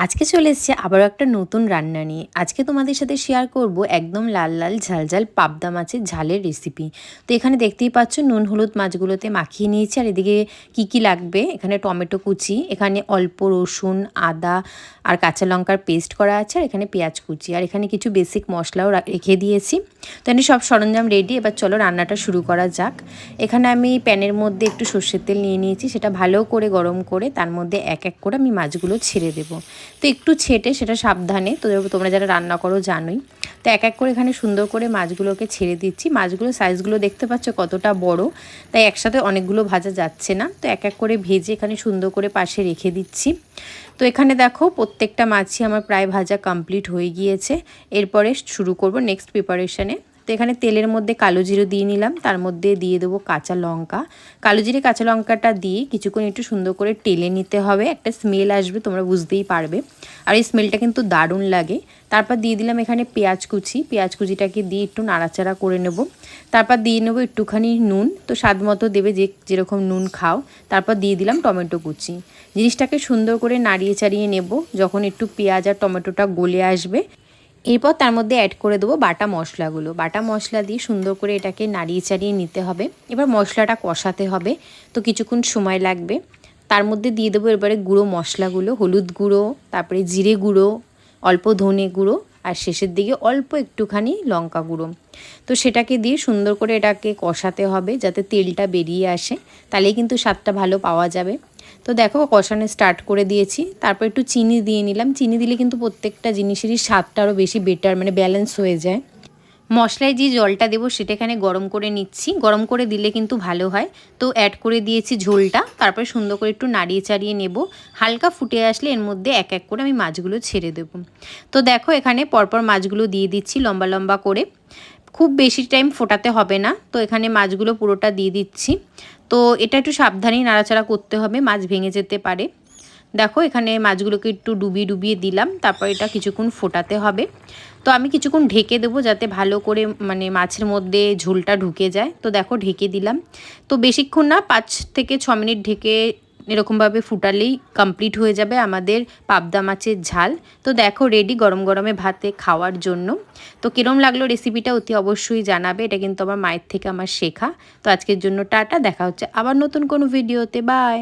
আজকে চলে এসেছে আবারও একটা নতুন রান্না নিয়ে। আজকে তোমাদের সাথে শেয়ার করব একদম লাল লাল ঝাল ঝাল পাবদা মাছের ঝালের রেসিপি। তো এখানে দেখতেই পাচ্ছ নুন হলুদ মাছগুলোতে মাখিয়ে নিয়েছি। আর এদিকে কি কি লাগবে, এখানে টমেটো কুচি, এখানে অল্প রসুন আদা আর কাঁচা লঙ্কার পেস্ট করা আছে, আর এখানে পেঁয়াজ কুচি, আর এখানে কিছু বেসিক মশলাও রেখে দিয়েছি। তো এখানে সব সরঞ্জাম রেডি। এবার চলো রান্নাটা শুরু করা যাক। এখানে আমি প্যানের মধ্যে একটু সর্ষের তেল নিয়ে নিয়েছি, সেটা ভালো করে গরম করে তার মধ্যে এক এক করে আমি মাছগুলো ছেড়ে দেবো। তো একটু ছেটে, সেটা সাবধানে, তো তোমরা যারা রান্না করো জানোই। তো এক এক করে এখানে সুন্দর করে মাছগুলোকে ছেড়ে দিচ্ছি। মাছগুলো সাইজগুলো দেখতে পাচ্ছ কতটা বড়, তাই একসাথে অনেকগুলো ভাজা যাচ্ছে না। তো এক এক করে ভেজে এখানে সুন্দর করে পাশে রেখে দিচ্ছি। তো এখানে দেখো প্রত্যেকটা মাছই আমার প্রায় ভাজা কমপ্লিট হয়ে গিয়েছে। এরপরে শুরু করব নেক্সট প্রিপারেশানে। তো এখানে তেলের মধ্যে কালো জিরে দিয়ে নিলাম, তার মধ্যে দিয়ে দেবো কাঁচা লঙ্কা। কালো জিরে কাঁচা লঙ্কাটা দিয়ে কিছুক্ষণ একটু সুন্দর করে টেলে নিতে হবে, একটা স্মেল আসবে, তোমরা বুঝতেই পারবে। আর এই স্মেলটা কিন্তু দারুণ লাগে। তারপর দিয়ে দিলাম এখানে পেঁয়াজ কুচি, পেঁয়াজ কুচিটাকে দিয়ে একটু নাড়াচাড়া করে নেব। তারপর দিয়ে নেবো একটুখানি নুন, তো স্বাদ মতো দেবে, যেরকম নুন খাও। তারপর দিয়ে দিলাম টমেটো কুচি। জিনিসটাকে সুন্দর করে নাড়িয়ে চাড়িয়ে নেব। যখন একটু পেঁয়াজ আর টমেটোটা গলে আসবে, এরপর তার মধ্যে অ্যাড করে দেবো বাটা মশলাগুলো। বাটা মশলা দিয়ে সুন্দর করে এটাকে নাড়িয়ে চাড়িয়ে নিতে হবে। এবার মশলাটা কষাতে হবে, তো কিছুক্ষণ সময় লাগবে। তার মধ্যে দিয়ে দেবো এবারে গুঁড়ো মশলাগুলো, হলুদ গুঁড়ো, তারপরে জিরে গুঁড়ো, অল্প ধনে গুঁড়ো, আর শেষের দিকে অল্প একটুখানি লঙ্কা গুঁড়ো। তো সেটাকে দিয়ে সুন্দর করে এটাকে কষাতে হবে যাতে তেলটা বেরিয়ে আসে, তাহলেই কিন্তু স্বাদটা ভালো পাওয়া যাবে। তো দেখো কষানো স্টার্ট করে দিয়েছি। তারপর একটু চিনি দিয়ে নিলাম। চিনি দিলে কিন্তু প্রত্যেকটা জিনিসেরই স্বাদটা আরও বেশি বেটার, মানে ব্যালেন্স হয়ে যায়। মশলায় যে জলটা দেবো সেটা এখানে গরম করে নিচ্ছি, গরম করে দিলে কিন্তু ভালো হয়। তো অ্যাড করে দিয়েছি ঝোলটা, তারপরে সুন্দর করে একটু নাড়িয়ে চাড়িয়ে নেব। হালকা ফুটে আসলে এর মধ্যে এক এক করে আমি মাছগুলো ছেড়ে দেবো। তো দেখো এখানে পরপর মাছগুলো দিয়ে দিচ্ছি লম্বা লম্বা করে। খুব বেশি টাইম ফোটাতে হবে না। তো এখানে মাছগুলো পুরোটা দিয়ে দিচ্ছি। তো এটা একটু সাবধানেই নাড়াচাড়া করতে হবে, মাছ ভেঙে যেতে পারে। দেখো এখানে মাছগুলোকে একটু ডুবিয়ে ডুবিয়ে দিলাম, তারপর এটা কিছুক্ষণ ফোটাতে হবে। তো আমি কিছুক্ষণ ঢেকে দেবো যাতে ভালো করে মানে মাছের মধ্যে ঝোলটা ঢুকে যায়। তো দেখো ঢেকে দিলাম। তো বেশিক্ষণ না, 5 থেকে 6 মিনিট ঢেকে এরকমভাবে ফুটালেই কমপ্লিট হয়ে যাবে আমাদের পাবদা মাছের ঝাল। তো দেখো রেডি গরম গরমে ভাতে খাওয়ার জন্য। তো কিরম লাগলো রেসিপিটা অতি অবশ্যই জানাবে, এটা কিন্তু আমার মায়ের থেকে আমার শেখা। তো আজকের জন্য টাটা, দেখা হচ্ছে আবার নতুন কোনো ভিডিওতে, বাই।